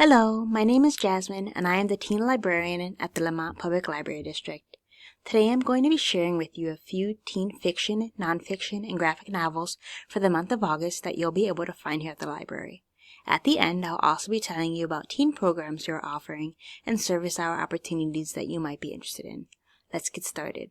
Hello, my name is Jasmine, and I am the teen librarian at the Lamont Public Library District. Today I'm going to be sharing with you a few teen fiction, nonfiction, and graphic novels for the month of August that you'll be able to find here at the library. At the end, I'll also be telling you about teen programs we are offering and service hour opportunities that you might be interested in. Let's get started.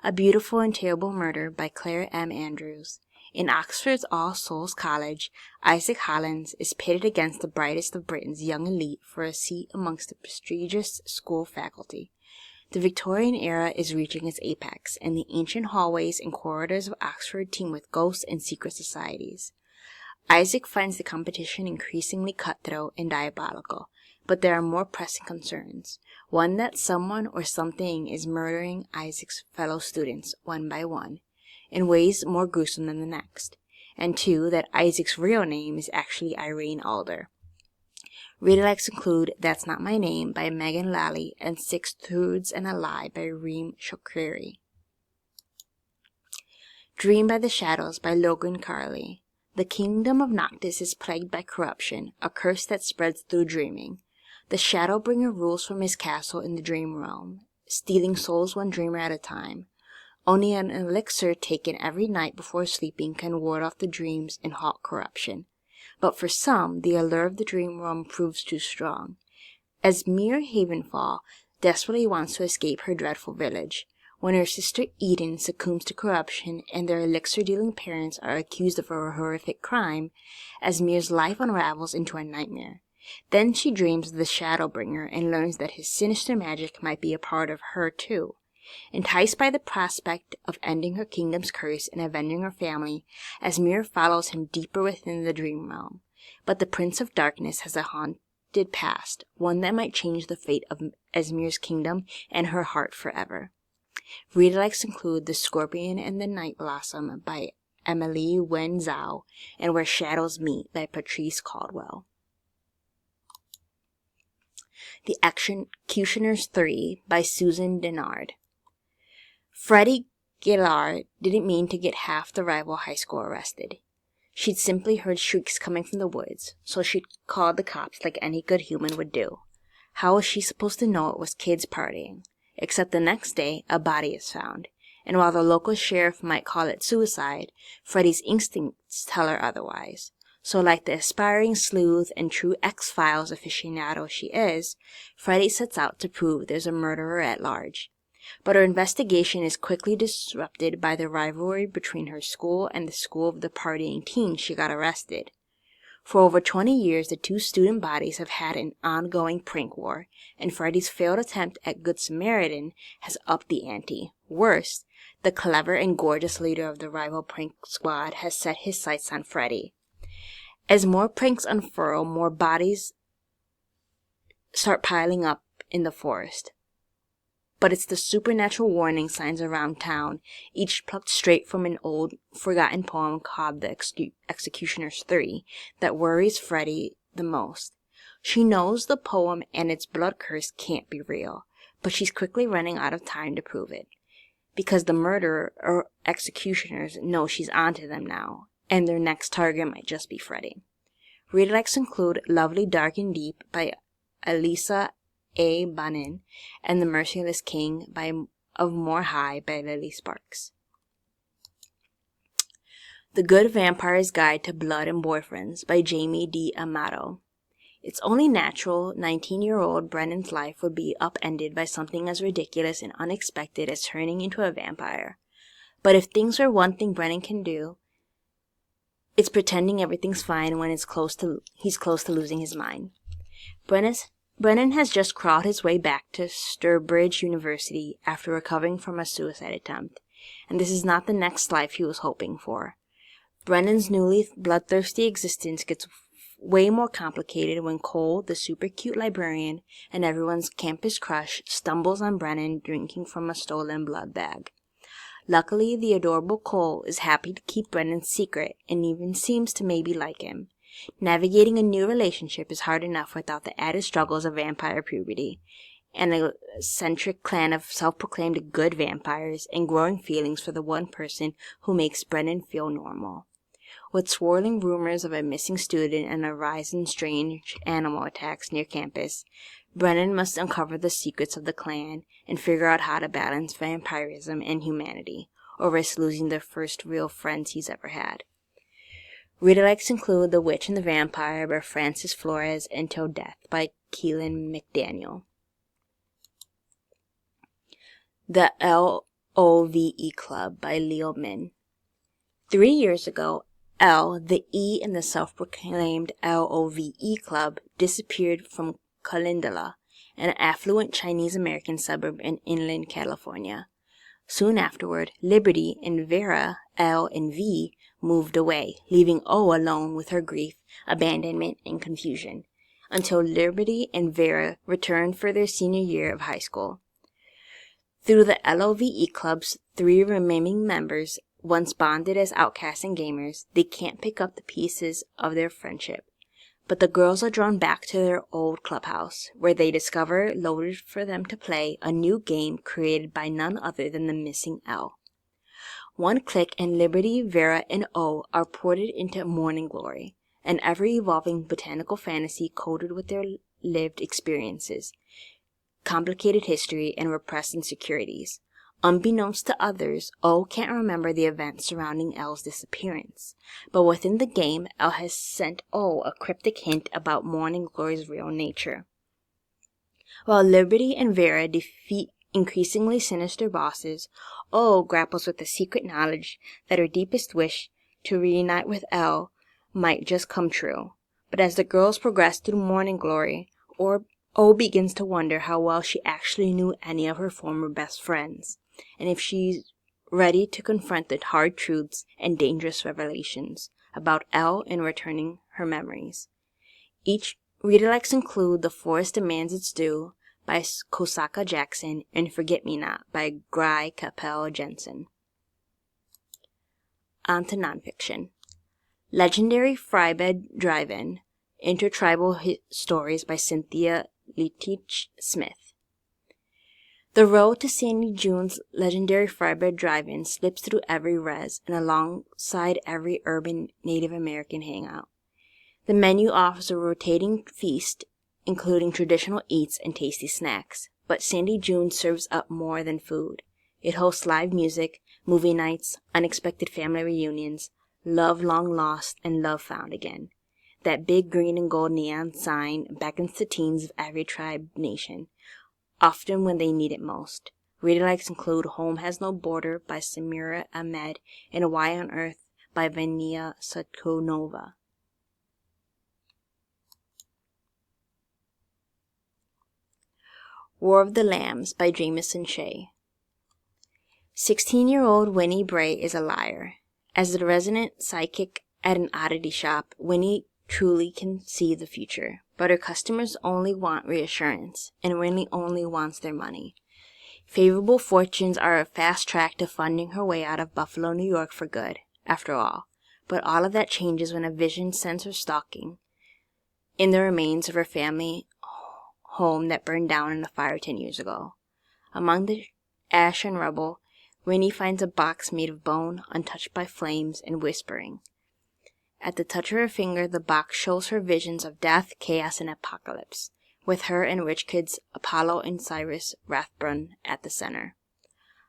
A Beautiful and Terrible Murder by Claire M. Andrews. In Oxford's All Souls College, Isaac Hollins is pitted against the brightest of Britain's young elite for a seat amongst the prestigious school faculty. The Victorian era is reaching its apex, and the ancient hallways and corridors of Oxford teem with ghosts and secret societies. Isaac finds the competition increasingly cutthroat and diabolical, but there are more pressing concerns. One, that someone or something is murdering Isaac's fellow students one by one, in ways more gruesome than the next. And two, that Isaac's real name is actually Irene Alder. Read-alikes include That's Not My Name by Megan Lally and Six Truths and a Lie by Reem Shokriri. Dream by the Shadows by Logan Carley. The kingdom of Noctis is plagued by corruption, a curse that spreads through dreaming. The Shadowbringer rules from his castle in the dream realm, stealing souls one dreamer at a time. Only an elixir taken every night before sleeping can ward off the dreams and halt corruption. But for some, the allure of the dream realm proves too strong. Esmere Havenfall desperately wants to escape her dreadful village. When her sister Eden succumbs to corruption and their elixir-dealing parents are accused of a horrific crime, Esmere's life unravels into a nightmare. Then she dreams of the Shadowbringer and learns that his sinister magic might be a part of her too. Enticed by the prospect of ending her kingdom's curse and avenging her family, Esmere follows him deeper within the dream realm. But the Prince of Darkness has a haunted past, one that might change the fate of Esmere's kingdom and her heart forever. Read-alikes include The Scorpion and the Night Blossom by Emily Wen Zhao and Where Shadows Meet by Patrice Caldwell. The Executioners 3 by Susan Dennard. Freddie Gaillard didn't mean to get half the rival high school arrested. She'd simply heard shrieks coming from the woods, so she'd called the cops like any good human would do. How was she supposed to know it was kids partying? Except the next day, a body is found, and while the local sheriff might call it suicide, Freddie's instincts tell her otherwise. So like the aspiring sleuth and true X-Files aficionado she is, Freddie sets out to prove there's a murderer at large. But her investigation is quickly disrupted by the rivalry between her school and the school of the partying teens she got arrested. For over 20 years, the two student bodies have had an ongoing prank war, and Freddie's failed attempt at Good Samaritan has upped the ante. Worse, the clever and gorgeous leader of the rival prank squad has set his sights on Freddie. As more pranks unfurl, more bodies start piling up in the forest. But it's the supernatural warning signs around town, each plucked straight from an old, forgotten poem called The Executioners 3, that worries Freddie the most. She knows the poem and its blood curse can't be real, but she's quickly running out of time to prove it. Because the murderer or executioners know she's onto them now, and their next target might just be Freddie. Read-alikes include Lovely, Dark, and Deep by Elisa A. Bonin and The Merciless King of More High by Lily Sparks. The Good Vampire's Guide to Blood and Boyfriends by Jamie D. Amato. It's only natural 19-year-old Brennan's life would be upended by something as ridiculous and unexpected as turning into a vampire. But if things are one thing Brennan can do, it's pretending everything's fine when he's close to losing his mind. Brennan has just crawled his way back to Sturbridge University after recovering from a suicide attempt, and this is not the next life he was hoping for. Brennan's newly bloodthirsty existence gets way more complicated when Cole, the super cute librarian and everyone's campus crush, stumbles on Brennan drinking from a stolen blood bag. Luckily, the adorable Cole is happy to keep Brennan's secret and even seems to maybe like him. Navigating a new relationship is hard enough without the added struggles of vampire puberty, and an eccentric clan of self-proclaimed good vampires, and growing feelings for the one person who makes Brennan feel normal. With swirling rumors of a missing student and a rise in strange animal attacks near campus, Brennan must uncover the secrets of the clan and figure out how to balance vampirism and humanity, or risk losing the first real friends he's ever had. Read-alikes include The Witch and the Vampire by Francis Flores and Till Death by Keelan McDaniel. The LOVE Club by Leo Min. 3 years ago, L, the E in the self-proclaimed LOVE Club, disappeared from Calendula, an affluent Chinese-American suburb in inland California. Soon afterward, Liberty and Vera, L and V, moved away, leaving O alone with her grief, abandonment, and confusion, until Liberty and Vera returned for their senior year of high school. Through the LOVE Club's 3 remaining members, once bonded as outcasts and gamers, they can't pick up the pieces of their friendship. But the girls are drawn back to their old clubhouse, where they discover, loaded for them to play, a new game created by none other than the missing L. One click and Liberty, Vera, and O are ported into Morning Glory, an ever-evolving botanical fantasy coded with their lived experiences, complicated history, and repressed insecurities. Unbeknownst to others, O can't remember the events surrounding L's disappearance, but within the game, L has sent O a cryptic hint about Morning Glory's real nature. While Liberty and Vera defeat increasingly sinister bosses, O grapples with the secret knowledge that her deepest wish to reunite with L might just come true. But as the girls progress through Morning Glory, O begins to wonder how well she actually knew any of her former best friends, and if she's ready to confront the hard truths and dangerous revelations about Elle in returning her memories. Each read-alikes include The Forest Demands Its Due by Kosaka Jackson and Forget Me Not by Gry Capel Jensen. On to nonfiction. Legendary Frybed Drive-In, Intertribal Stories by Cynthia Leitich Smith. The road to Sandy June's legendary Frybed Drive-In slips through every res and alongside every urban Native American hangout. The menu offers a rotating feast, including traditional eats and tasty snacks, but Sandy June serves up more than food. It hosts live music, movie nights, unexpected family reunions, love long lost, and love found again. That big green and gold neon sign beckons the teens of every tribe nation, often when they need it most. Read-alikes include Home Has No Border by Samira Ahmed and Why on Earth by Vania Sotkonova. War of the Lambs by Jamison Shea. 16-year-old Winnie Bray is a liar. As the resident psychic at an oddity shop, Winnie truly can see the future, but her customers only want reassurance, and Winnie only wants their money. Favorable fortunes are a fast track to funding her way out of Buffalo, New York for good, after all, but all of that changes when a vision sends her stalking in the remains of her family home that burned down in a fire 10 years ago. Among the ash and rubble, Winnie finds a box made of bone, untouched by flames and whispering. At the touch of her finger, the box shows her visions of death, chaos, and apocalypse, with her and rich kids Apollo and Cyrus Rathburn at the center.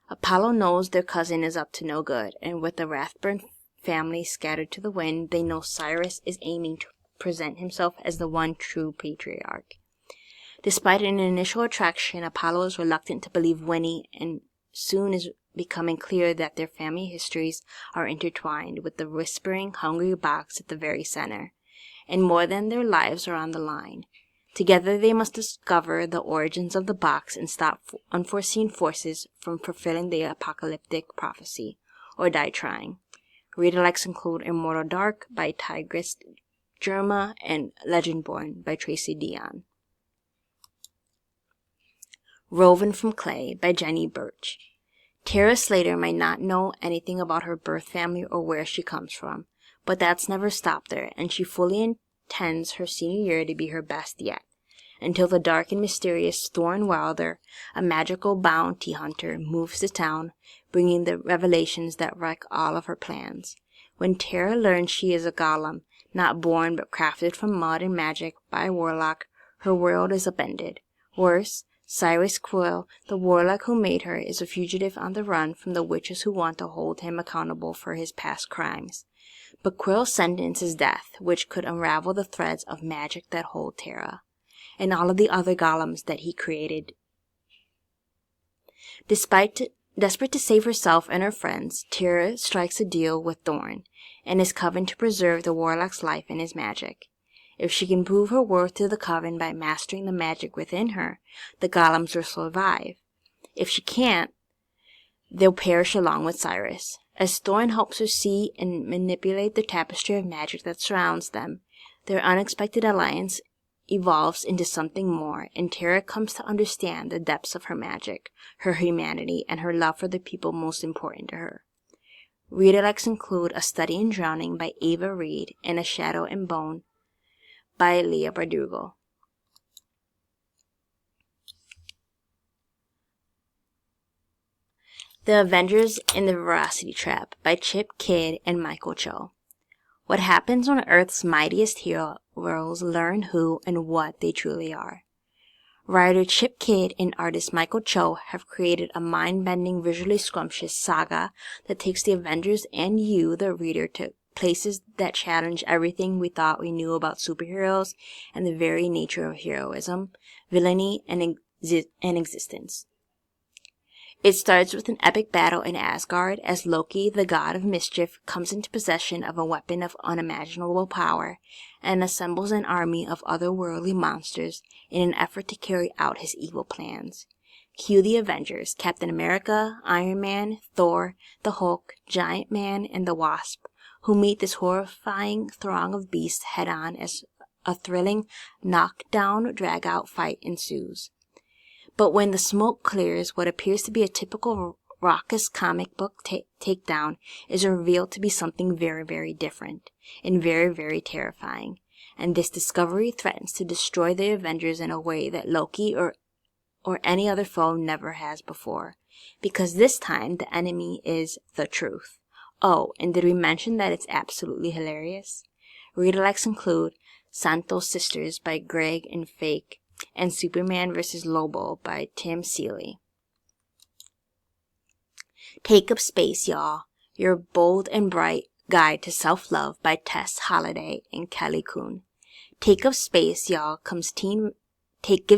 Apollo knows their cousin is up to no good, and with the Rathburn family scattered to the wind, they know Cyrus is aiming to present himself as the one true patriarch. Despite an initial attraction, Apollo is reluctant to believe Winnie, and soon is becoming clear that their family histories are intertwined, with the whispering, hungry box at the very center, and more than their lives are on the line. Together they must discover the origins of the box and stop unforeseen forces from fulfilling the apocalyptic prophecy, or die trying. Read-alikes include Immortal Dark by Tigris Germa and Legendborn by Tracy Dion. Woven from Clay by Jenny Birch. Tara Slater might not know anything about her birth family or where she comes from, but that's never stopped her, and she fully intends her senior year to be her best yet, until the dark and mysterious Thorn Wilder, a magical bounty hunter, moves to town, bringing the revelations that wreck all of her plans. When Tara learns she is a golem, not born but crafted from mud and magic by a warlock, her world is upended. Worse, Cyrus Quill, the warlock who made her, is a fugitive on the run from the witches who want to hold him accountable for his past crimes. But Quill's sentence is death, which could unravel the threads of magic that hold Tara, and all of the other golems that he created. Desperate to save herself and her friends, Tara strikes a deal with Thorn, and is coven to preserve the warlock's life and his magic. If she can prove her worth to the coven by mastering the magic within her, the golems will survive. If she can't, they'll perish along with Cyrus. As Thorn helps her see and manipulate the tapestry of magic that surrounds them, their unexpected alliance evolves into something more, and Tara comes to understand the depths of her magic, her humanity, and her love for the people most important to her. Read-alects include A Study in Drowning by Ava Reed and A Shadow and Bone by Leah Bardugo. The Avengers in the Veracity Trap by Chip Kidd and Michael Cho. What happens when Earth's mightiest heroes learn who and what they truly are? Writer Chip Kidd and artist Michael Cho have created a mind-bending, visually scrumptious saga that takes the Avengers and you, the reader, to places that challenge everything we thought we knew about superheroes and the very nature of heroism, villainy, and existence. It starts with an epic battle in Asgard as Loki, the god of mischief, comes into possession of a weapon of unimaginable power and assembles an army of otherworldly monsters in an effort to carry out his evil plans. Cue the Avengers: Captain America, Iron Man, Thor, the Hulk, Giant Man, and the Wasp, who meet this horrifying throng of beasts head-on as a thrilling knockdown, drag-out fight ensues. But when the smoke clears, what appears to be a typical raucous comic book takedown is revealed to be something very, very different and very, very terrifying. And this discovery threatens to destroy the Avengers in a way that Loki or any other foe never has before. Because this time, the enemy is the truth. Oh, and did we mention that it's absolutely hilarious? Read-alects include Santos Sisters by Greg and Fake, and Superman vs. Lobo by Tim Seeley. Take Up Space, Y'all, Your Bold and Bright Guide to Self-Love by Tess Holliday and Kelly Kuhn. Take Up Space, Y'all gives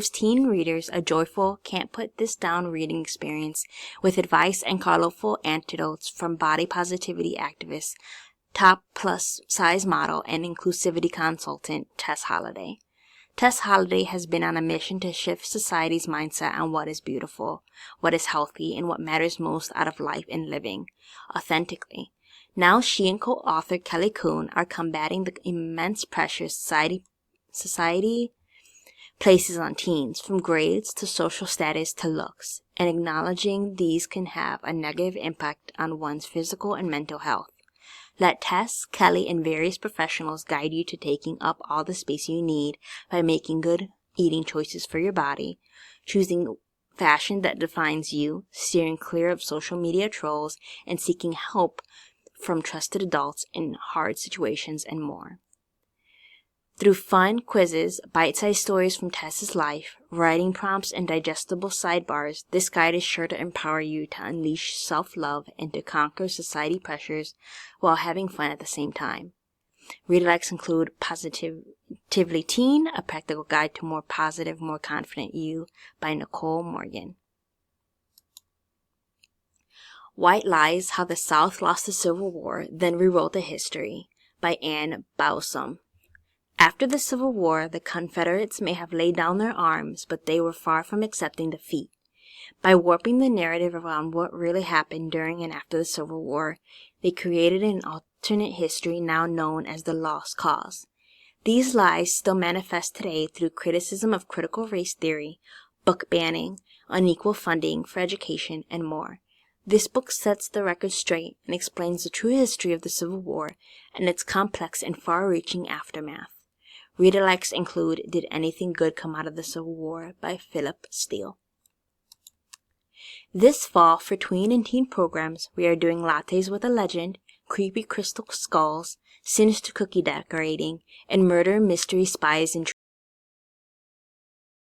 teen readers a joyful, can't-put-this-down reading experience with advice and colorful anecdotes from body positivity activist, top plus-size model, and inclusivity consultant Tess Holliday. Tess Holliday has been on a mission to shift society's mindset on what is beautiful, what is healthy, and what matters most out of life and living authentically. Now she and co-author Kelly Kuhn are combating the immense pressure society places on teens, from grades to social status to looks, and acknowledging these can have a negative impact on one's physical and mental health. Let Tess, Kelly, and various professionals guide you to taking up all the space you need by making good eating choices for your body, choosing fashion that defines you, steering clear of social media trolls, and seeking help from trusted adults in hard situations, and more. Through fun quizzes, bite-sized stories from Tess's life, writing prompts, and digestible sidebars, this guide is sure to empower you to unleash self-love and to conquer society pressures while having fun at the same time. Read-alects include Positively Teen, A Practical Guide to More Positive, More Confident You by Nicole Morgan. White Lies: How the South Lost the Civil War, Then Rewrote the History by Ann Bowsam. After the Civil War, the Confederates may have laid down their arms, but they were far from accepting defeat. By warping the narrative around what really happened during and after the Civil War, they created an alternate history now known as the Lost Cause. These lies still manifest today through criticism of critical race theory, book banning, unequal funding for education, and more. This book sets the record straight and explains the true history of the Civil War and its complex and far-reaching aftermath. Read-alects include Did Anything Good Come Out of the Civil War by Philip Steele. This fall, for tween and teen programs, we are doing Lattes with a Legend, creepy crystal skulls, sinister cookie decorating, and murder mystery spies in